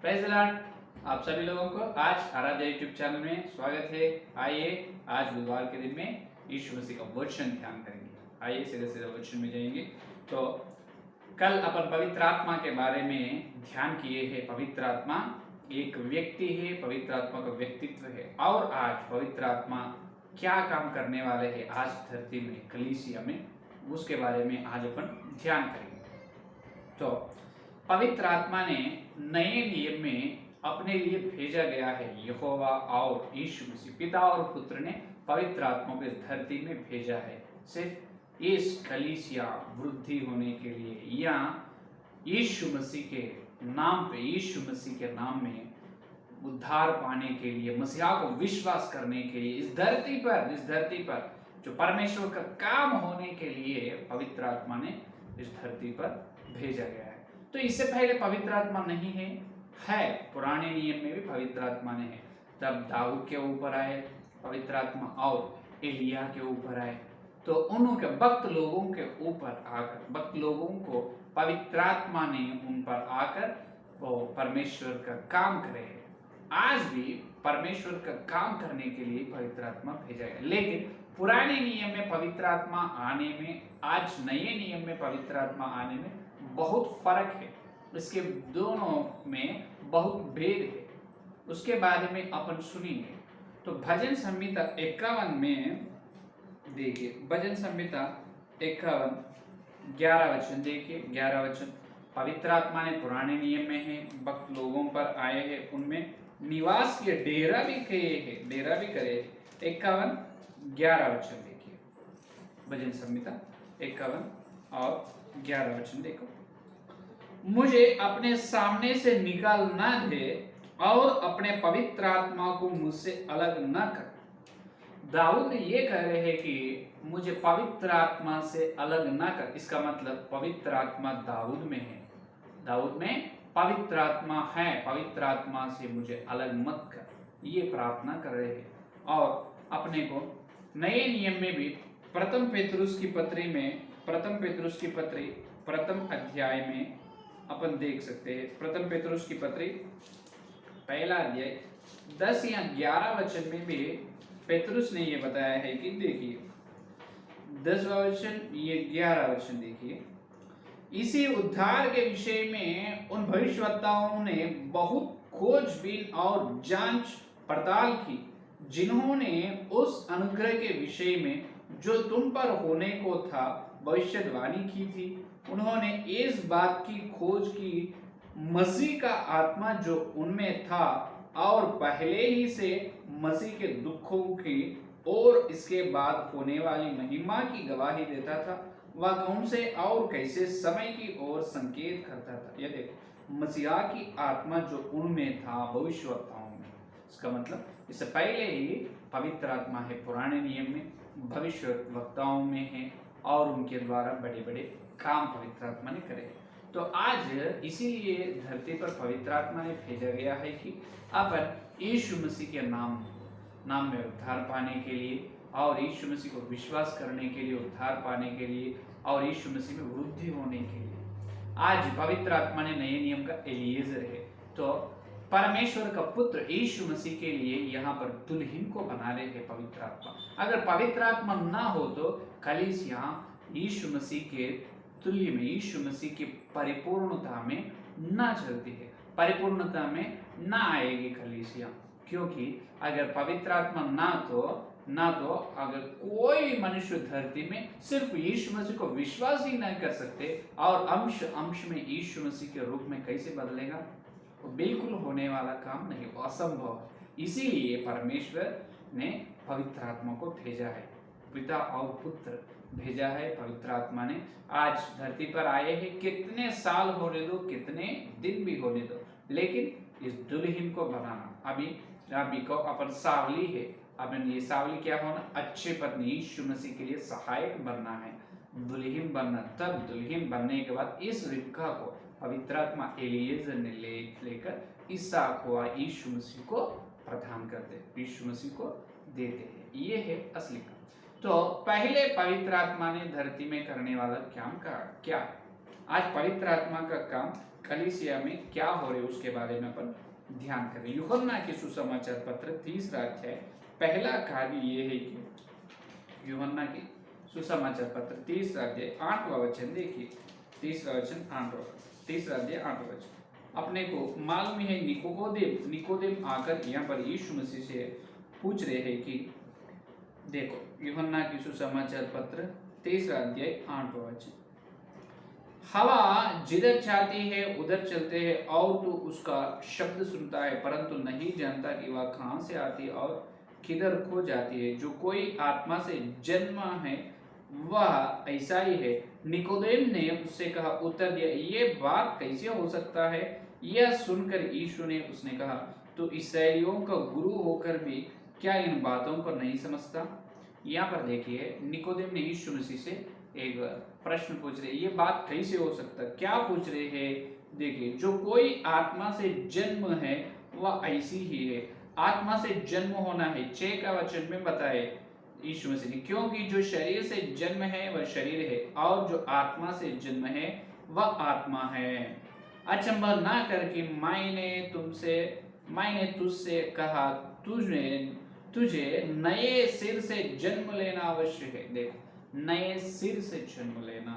Praise the Lord. आप सभी लोगों को आज आराध्या यूट्यूब चैनल में स्वागत है। आइए आज बुधवार के दिन में यीशु मसीह का वचन ध्यान करेंगे। आइए सीधे सीधे वचन में जाएंगे। तो कल अपन पवित्र आत्मा के बारे में ध्यान किए हैं। पवित्र आत्मा एक व्यक्ति है, पवित्र आत्मा का व्यक्तित्व है। और आज पवित्र आत्मा क्या काम करने वाले हैं आज धरती में, कलीसिया में, उसके बारे में आज अपन ध्यान करेंगे। तो पवित्र आत्मा ने नए नियम में अपने लिए भेजा गया है। यहोवा और यीशु मसीह, पिता और पुत्र ने पवित्र आत्मा को इस धरती में भेजा है सिर्फ इस कलीसिया वृद्धि होने के लिए, या यीशु मसीह के नाम पे, यीशु मसीह के नाम में उद्धार पाने के लिए, मसीहा को विश्वास करने के लिए इस धरती पर जो परमेश्वर का काम होने के लिए पवित्र आत्मा ने इस धरती पर भेजा गया है। तो इससे पहले पवित्र आत्मा नहीं है पुराने नियम में भी पवित्र आत्मा ने है। तब दाऊद के ऊपर आए पवित्र आत्मा और एलिया के ऊपर आए, तो उनके भक्त लोगों के ऊपर आकर, भक्त लोगों को पवित्र आत्मा ने उन पर आकर वो परमेश्वर का काम करे। आज भी परमेश्वर का काम करने के लिए पवित्र आत्मा भेजा गया। लेकिन पुराने नियम में पवित्र आत्मा आने में, आज नए नियम में पवित्र आत्मा आने में बहुत फर्क है। इसके दोनों में बहुत भेद है। उसके बारे में अपन सुनेंगे। तो भजन संहिता 51 में देखिए, भजन संहिता 51 11 वचन देखिए। 11 वचन, पवित्र आत्मा ने पुराने नियम में है, भक्त लोगों पर आए हैं, उनमें निवास किए, डेरा भी करे। 51 11 वचन देखिए। भजन संहिता 51 और 11 वचन देखो। मुझे अपने सामने से निकाल न दे और अपने पवित्र आत्मा को मुझसे अलग न कर। दाऊद ये कह रहे हैं कि मुझे पवित्र आत्मा से अलग न कर। इसका मतलब पवित्र आत्मा दाऊद में है, दाऊद में पवित्र आत्मा है, पवित्र आत्मा से मुझे अलग मत कर, ये प्रार्थना कर रहे हैं। और अपने को नए नियम में भी प्रथम पेतरुस की पत्री प्रथम अध्याय में अपन देख सकते हैं। प्रथम पेतरुस की पत्री पहला अध्याय 10 या 11 वचन में भी पेतरुस ने ये बताया है कि देखिए 10वां वचन, ये 11 वचन देखिए। इसी उद्धार के विषय में उन भविष्यवक्ताओं ने बहुत खोजबीन और जांच पड़ताल की, जिन्होंने उस अनुग्रह के विषय में जो तुम पर होने को था भविष्यवाणी की थी। उन्होंने इस बात की खोज की, मसीह का आत्मा जो उनमें था और पहले ही से मसीह के दुखों की और इसके बाद होने वाली महिमा की गवाही देता था, वह कौन से और कैसे समय की ओर संकेत करता था। यह देखो, मसीहा की आत्मा जो उनमें था भविष्यवक्ताओं में, इसका मतलब इससे पहले ही पवित्र आत्मा है पुराने नियम में, भविष्यवक्ताओं में है, और उनके द्वारा बड़े बड़े काम पवित्र आत्मा ने करे। तो आज इसीलिए धरती पर पवित्र आत्मा ने भेजा गया है कि अपन यीशु मसीह के नाम में उद्धार पाने के लिए, और यीशु मसीह को विश्वास करने के लिए, उद्धार पाने के लिए, और यीशु मसीह में वृद्धि होने के लिए। आज पवित्र आत्मा ने नए नियम का एलिएजर है। तो परमेश्वर का पुत्र यीशु मसीह के लिए यहाँ पर दुल्हन को बना रहे हैं पवित्र आत्मा। अगर पवित्र आत्मा ना हो तो कलीसिया यीशु मसीह के तुल्य में, यीशु मसीह की परिपूर्णता में ना चलती है, परिपूर्णता में ना आएगी कलीसिया। क्योंकि अगर पवित्र आत्मा ना तो अगर कोई भी मनुष्य धरती में सिर्फ यीशु मसीह को विश्वास ही नहीं कर सकते, और अंश में यीशु मसीह के रूप में कैसे बदलेगा? वो बिल्कुल होने वाला काम नहीं, असंभव है। इसीलिए परमेश्वर ने पवित्र आत्मा को भेजा है, पिता और पुत्र भेजा है। पवित्र आत्मा ने आज धरती पर आए हैं, कितने साल होने दो, कितने दिन भी होने दो, लेकिन इस दुल्हन को बनाना, अभी को अपन सावली है, अपन ये सावली क्या होना, अच्छे पत्नी यीशु मसीह के लिए सहायक बनना है, दुल्हन बनना। तब दुल्हन बनने के बाद इस रिबका को पवित्र आत्मा एलिएजर ने लेकर इसहाक को यीशु मसीह को प्रदान करते, यीशु मसीह को देते हैं। ये है असली काम। तो पहले पवित्र आत्मा ने धरती में करने वाला काम क्या? आज पवित्र आत्मा का काम कलीसिया में क्या हो रहे उसके बारे में अपन ध्यान करें। यूहन्ना के सुसमाचार पत्र 3 अध्याय पहला कार्य ये है कि यूहन्ना के सुसमाचार पत्र 3 अध्याय 8वां वचन देखिए। 3 वचन 8वां, 3 अध्याय 8वां वचन। अपने को मालूम है निकोदेम आकर यहाँ पर यीशु मसीह से पूछ रहे हैं कि देखो यूहन्ना की सुसमाचार पत्र 3 अध्याय 8वां वचन। हवा जिधर चाहती है उधर चलते हैं और तो उसका शब्द सुनता है परंतु नहीं जानता कि वह कहां से आती है और किधर खो जाती है। जो कोई आत्मा से जन्म है वह ऐसा ही है। निकोदेम ने उससे कहा, उत्तर दिया, ये बात कैसे हो सकता है? यह सुनकर यीशु ने उसने कहा, तो इस्राएलियों का गुरु होकर भी क्या इन बातों को नहीं समझता? यहाँ पर देखिए निकोदेम ने यीशु मसीह से एक प्रश्न पूछ रहे, ये बात कैसे हो सकता है? क्या पूछ रहे हैं? देखिए, जो कोई आत्मा से जन्म है वह ऐसी ही है। आत्मा से जन्म होना है 6 का वचन में बताए यीशु मसीह ने, क्योंकि जो शरीर से जन्म है वह शरीर है और जो आत्मा से जन्म है वह आत्मा है। अचंभा ना करके मैंने तुझसे कहा, तुझे नए सिर से जन्म लेना अवश्य है। देखो, नए सिर से जन्म लेना,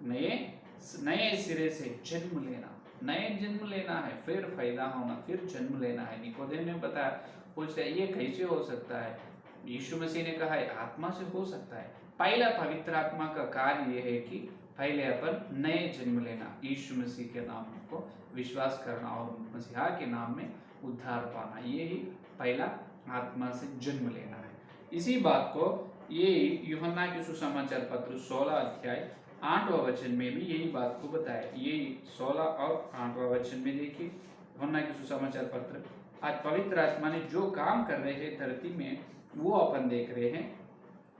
नए सिरे से जन्म लेना, नए जन्म लेना है, फिर फायदा होना, फिर जन्म लेना है। निकोदेम ने बताया, पूछता है ये कैसे हो सकता है? यीशु मसीह ने कहा है आत्मा से हो सकता है। पहला पवित्र आत्मा का कार्य यह है कि पहले अपन नए जन्म लेना, यीशु मसीह के नाम को विश्वास करना और मसीहा के नाम में उद्धार पाना, ये ही पहला आत्मा से जन्म लेना है। इसी बात को ये यूहन्ना के सुसमाचार पत्र 16 अध्याय 8वां वचन में भी यही बात को बताया। यही 16 और 8वां वचन में देखिए यूहन्ना के सुसमाचार पत्र। आज पवित्र आत्मा ने जो काम कर रहे हैं धरती में वो अपन देख रहे हैं।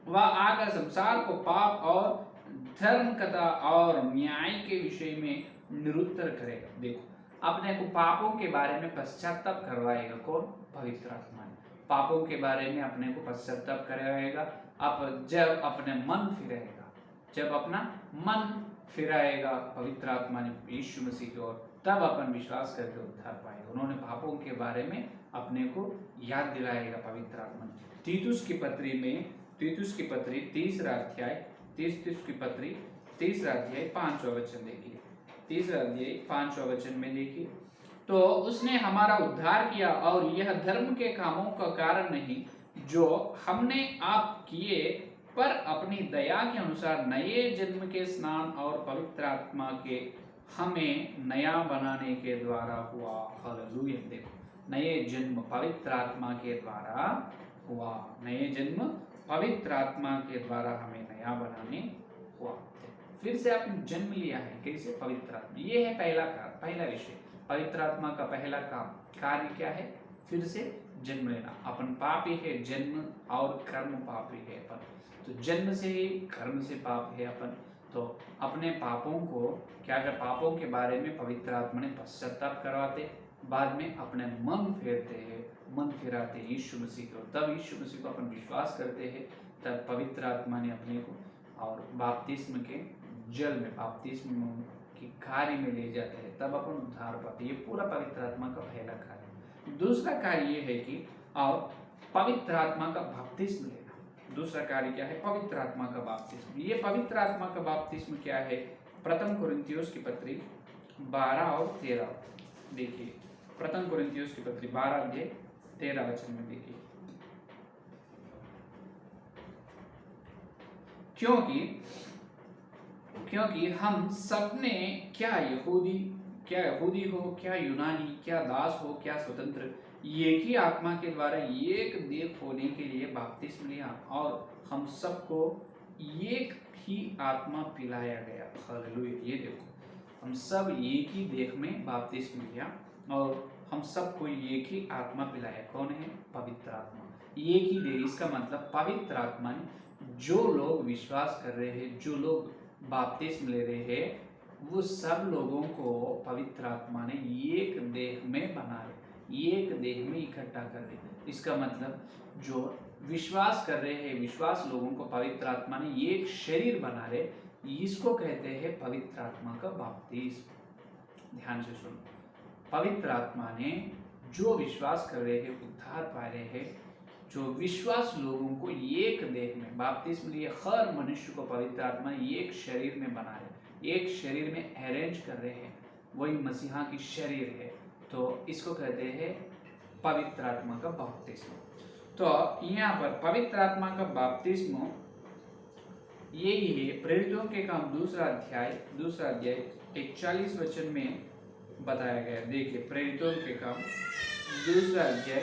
वह आकर संसार को पाप और धर्म कथा और न्याय के विषय में निरुत्तर करेगा। देखो, अपने को पापों के बारे में पश्चाताप करवाएगा। कौन? पवित्र आत्मा। पापों के बारे में अपने को पश्चाताप कराएगा। अब जब अपने मन फिराएगा, जब अपना मन फिराएगा पवित्र आत्मा ने यीशु मसीह की ओर, तब अपन विश्वास करके उद्धार पाएगा। उन्होंने पापों के बारे में अपने को याद दिलाएगा पवित्र आत्मा। तीतुस की पत्री में, तीतुस की पत्री 3 अध्याय, तीतुस की पत्री 3 अध्याय 5वां वचन देखिए। 3 अध्याय 5वां वचन में देखिए, तो उसने हमारा उद्धार किया और यह धर्म के कामों का कारण नहीं जो हमने आप किए, पर अपनी दया के अनुसार नए जन्म के स्नान और पवित्र आत्मा के हमें नया बनाने के द्वारा हुआ। हालेलुया। देखो, नए जन्म पवित्र आत्मा के द्वारा हुआ। नए जन्म पवित्र आत्मा के द्वारा हमें नया बनाने हुआ। फिर से आपने जन्म लिया है। कैसे? पवित्र आत्मा। ये है पहला विषय। पवित्र आत्मा का पहला कार्य क्या है? फिर से जन्म लेना। अपन पापी है, जन्म और कर्म पापी है अपन, तो जन्म से ही कर्म से पाप है अपन। तो अपने पापों को क्या कर, पापों के बारे में पवित्र आत्मा ने पश्चाताप करवाते, बाद में अपने मन फेरते हैं, मन फिराते यीशु मसीह को, तब यीशु मसीह को अपन विश्वास करते हैं, तब पवित्र आत्मा ने अपने को और बपतिस्म के जल में, बपतिस्म के कार्य में ले जाते हैं, तब अपन उद्धार पाते। ये पूरा पवित्र आत्मा का पहला कार्य। दूसरा कार्य ये है कि और पवित्र आत्मा का बपतिस्म लेना। दूसरा कार्य क्या है? पवित्र आत्मा का बपतिस्म। ये पवित्र आत्मा का बपतिस्म क्या है? प्रथम कुरिन्थियोस की पत्री 12 और 13 देखिए। प्रथम कुरिन्थियोस की पत्री 12 अध्याय 13 वचन में देखिए, क्योंकि हम सबने क्या यहूदी हो, क्या यूनानी, क्या दास हो, क्या स्वतंत्र, एक ही आत्मा के द्वारा एक देह होने के लिए बपतिस्म लिया और हम सबको एक ही आत्मा पिलाया गया। हालेलुया। ये देखो, हम सब एक ही देह में बपतिस्म लिया और हम सबको एक ही आत्मा पिलाया। कौन है? पवित्र आत्मा। एक ही देह, इसका मतलब पवित्र आत्मा ने जो लोग विश्वास कर रहे हैं, जो लोग बपतिस्म ले रहे हैं, वो सब लोगों को पवित्र आत्मा ने एक देह में बना रहे, एक देह में इकट्ठा कर रहे। इसका मतलब जो विश्वास कर रहे हैं, विश्वास लोगों को पवित्र आत्मा ने एक शरीर बना रहे, इसको कहते हैं पवित्र आत्मा का बपतिस्म। ध्यान से सुनो। पवित्र आत्मा ने जो विश्वास कर रहे हैं उद्धार पा रहे हैं, जो विश्वास लोगों को एक देह में बपतिस्मा लिए हर मनुष्य को पवित्र आत्मा एक शरीर में बना रहे, एक शरीर में अरेंज कर रहे हैं, वही मसीहा की शरीर है। तो इसको कहते हैं पवित्र आत्मा का बपतिस्मा। तो यहाँ पर पवित्र आत्मा का बपतिस्मा यही है। प्रेरितों के काम दूसरा अध्याय 41 वचन में बताया गया। देखिए प्रेरितों के काम दूसरा अध्याय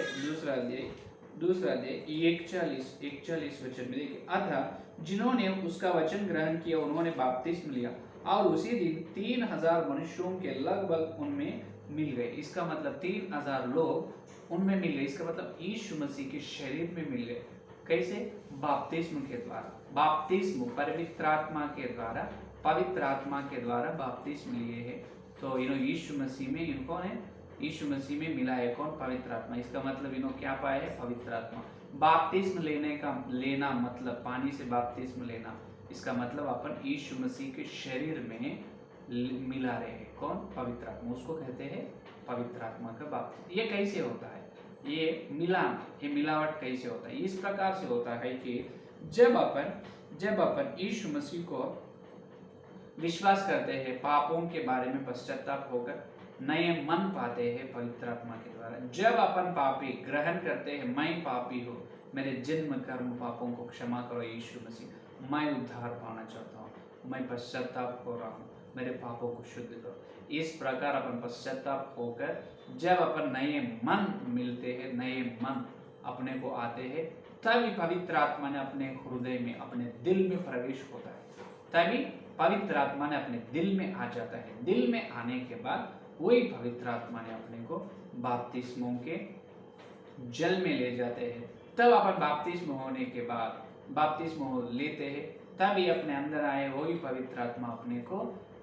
41 वचन में देखिए, अतः जिन्होंने उसका वचन ग्रहण किया उन्होंने बपतिस्मा लिया और उसी दिन 3000 मनुष्यों के लगभग उनमें मिल गए। इसका मतलब 3000 लोग उनमें मिल गए। इसका मतलब यीशु मसीह के शरीर में मिल गए। कैसे? बपतिस्मा के द्वारा। बपतिस्मा पवित्र आत्मा के द्वारा, पवित्र आत्मा के द्वारा बपतिस्मा लिए है। तो यीशु मसीह में इनको ने यीशु मसीह में मिला है कौन? पवित्र आत्मा। इसका मतलब इन्हों क्या पाया है? पवित्र आत्मा। बपतिस्मा लेना मतलब पानी से बपतिस्मा लेना, इसका मतलब अपन यीशु मसीह के शरीर में मिला रहे हैं कौन? पवित्र आत्मा। उसको कहते हैं पवित्र आत्मा का बपतिस्मा। ये कैसे होता है? ये मिलावट कैसे होता है? इस प्रकार से होता है कि जब अपन यीशु मसीह को विश्वास करते हैं, पापों के बारे में पश्चाताप होकर नए मन पाते हैं पवित्र आत्मा के द्वारा। जब अपन पापी ग्रहण करते हैं, मैं पापी हूँ, मेरे जन्म कर्म पापों को क्षमा करो यीशु मसीह, मैं उद्धार पाना चाहता हूँ, मैं पश्चाताप हो रहा हूँ, मेरे पापों को शुद्ध करो। इस प्रकार अपन पश्चाताप होकर जब अपन नए मन मिलते हैं, नए मन अपने को आते हैं, तभी पवित्र आत्मा ने अपने हृदय में, अपने दिल में प्रवेश होता है। तभी पवित्र आत्मा ने अपने दिल में आ जाता है। दिल में आने के बाद वही पवित्र आत्मा ने अपने को बपतिस्मों के जल में ले जाते हैं। तब अपन बपतिस्मा होने के बाद बपतिस्मा लेते हैं, तभी अपने अंदर आए वही पवित्र आत्मा अपने को,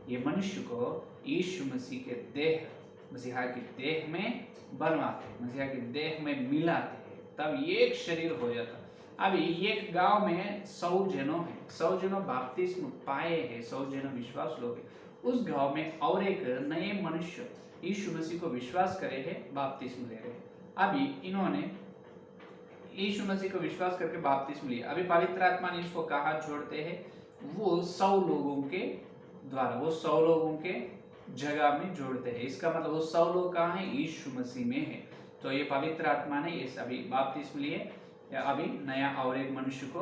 ये मनुष्य को यीशु मसीह के देह, मसीहा के देह में बनवाते हैं, मसीहा के देह में मिलाते हैं, तब एक शरीर हो जाता। अभी एक गांव में 100 जनों है, 100 जनों बपतिस्मा पाए हैं, 100 जनों विश्वास लोग हैं। उस गांव में और एक नए मनुष्य यीशु मसीह को विश्वास करे हैं, बपतिस्मा ले रहे हैं। अभी इन्होंने यीशु मसीह को विश्वास करके बपतिस्मा लिया। अभी पवित्र आत्मा ने इसको कहा छोड़ते हैं, वो 100 लोगों के द्वारा, वो 100 लोगों के जगह में जोड़ते हैं। इसका मतलब वो 100 लोग कहाँ हैं? यीशु मसीह में है। तो ये पवित्र आत्मा ने ये सभी बपतिस्मा लिए, अभी नया और एक मनुष्य को,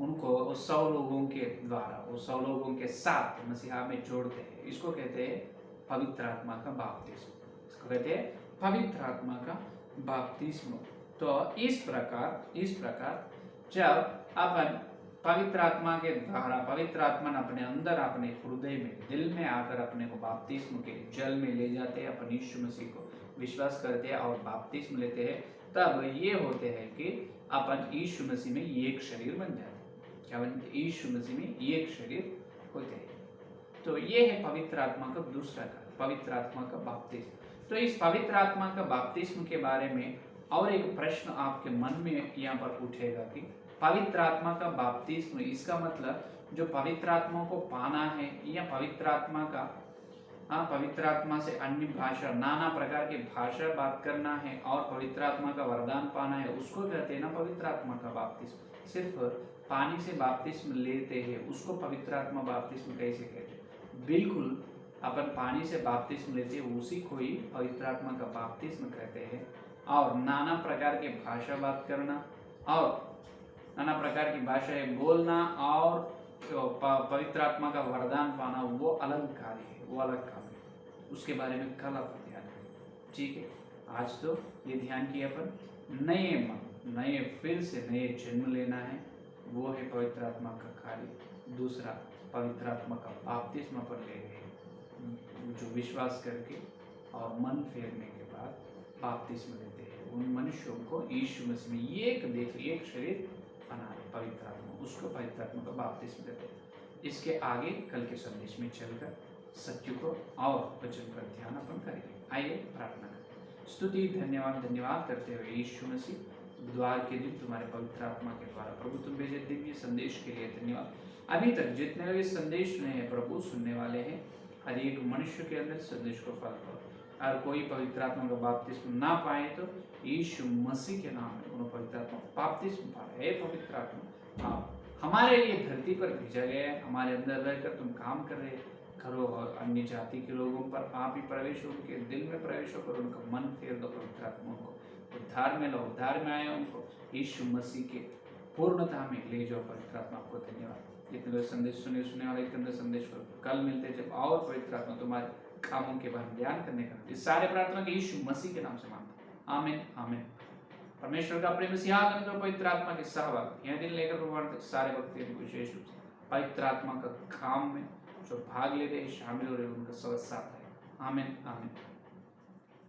उनको 100 लोगों के द्वारा, वो 100 लोगों के साथ मसीहा में जोड़ते हैं। इसको कहते हैं पवित्र आत्मा का बपतिस्मा। इसको कहते हैं पवित्र आत्मा का बपतिस्मा। तो इस प्रकार जब अपन पवित्र आत्मा के द्वारा, पवित्र आत्मा अपने अंदर, अपने हृदय में, दिल में आकर अपने को बपतिस्मा के जल में ले जाते हैं, अपन यीशु मसीह को विश्वास करते हैं और बपतिस्मा लेते हैं, तब ये होते हैं कि अपन यीशु मसीह में एक शरीर बन जाते हैं। क्या बनते? यीशु मसीह में एक शरीर होते हैं। तो ये है पवित्र आत्मा का दूसरा कार्य, पवित्र आत्मा का बपतिस्मा। तो इस पवित्र आत्मा का बपतिस्मा के बारे में और एक प्रश्न आपके मन में यहाँ पर उठेगा कि पवित्र आत्मा का बपतिस्मा, इसका मतलब जो पवित्र आत्मा को पाना है, या पवित्र आत्मा का, पवित्र आत्मा से अन्य भाषा, नाना प्रकार की भाषा बात करना है और पवित्र आत्मा का वरदान पाना है, उसको कहते हैं ना पवित्र आत्मा का बपतिस्मा। सिर्फ पानी से बपतिस्मा लेते हैं, उसको पवित्र आत्मा बपतिस्मा कैसे कहते हैं? बिल्कुल अपन पानी से बपतिस्मा लेते हैं, उसी को ही पवित्र आत्मा का बपतिस्मा कहते हैं। और नाना प्रकार के भाषा बात करना और नाना प्रकार की भाषाएं बोलना और पवित्र आत्मा का वरदान पाना, वो अलग कार्य है, वो अलग काम है। उसके बारे में कल अपन ध्यान करें। ठीक है, आज तो ये ध्यान किया अपन नए मन, नए फिर से नए जन्म लेना है, वो है पवित्र आत्मा का कार्य। दूसरा पवित्र आत्मा का बपतिस्मा पर ले रहे हैं, जो विश्वास करके और मन फेरने के बाद बपतिस्मा लेते हैं, उन मनुष्यों को यीशु मसीह में एक शरीर बना रहे पवित्र आत्मा, उसको पवित्र आत्मा का बपतिस्मा देते हैं। इसके आगे कल के संदेश में चलकर सत्य को और वचन पर ध्यान अपन करेंगे। आइए प्रार्थना करें। स्तुति धन्यवाद करते हुए यीशु मसीह, बुधवार के दिन तुम्हारे पवित्र आत्मा के द्वारा प्रभु तुम भेजे दिव्य संदेश के लिए धन्यवाद। अभी तक जितने भी संदेश सुने हैं प्रभु, सुनने वाले हैं, हर एक मनुष्य के अंदर संदेश को फल करो। अगर कोई पवित्र आत्मा का बपतिस्मा ना पाए तो यीशु मसीह के नाम में उन्होंने पवित्र आत्मा बपतिस्मा पाए। हे पवित्र आत्मा, आप हमारे लिए धरती पर भेजा गया है, हमारे अंदर रहकर तुम काम कर रहे करो और अन्य जाति के लोगों पर आप ही प्रवेश हो, उनके दिल में प्रवेश होकर उनका मन फेर दो। पवित्र आत्मा को उद्धार में लो, उद्धार में आए उनको यीशु मसीह के पूर्णता में ले जाओ। पवित्र आत्मा आपको धन्यवाद। जितने लोग संदेश सुने वाले के अंदर संदेश पर कल मिलते हैं जब और पवित्र आत्मा तुम्हारे कामों के बारे में ध्यान करने का। इस सारे प्रार्थना के यीशु मसीह के नाम से मांगता, आमीन आमीन। परमेश्वर का प्रेम सियाह कर पवित्र आत्मा के सहभाग यह दिन लेकर प्रवर्तक सारे भक्ति विशेष रूप से पवित्र आत्मा का काम में जो भाग ले रहे शामिल हो रहे उनका सब साथ है। आमीन आमीन।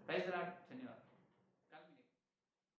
धन्यवाद।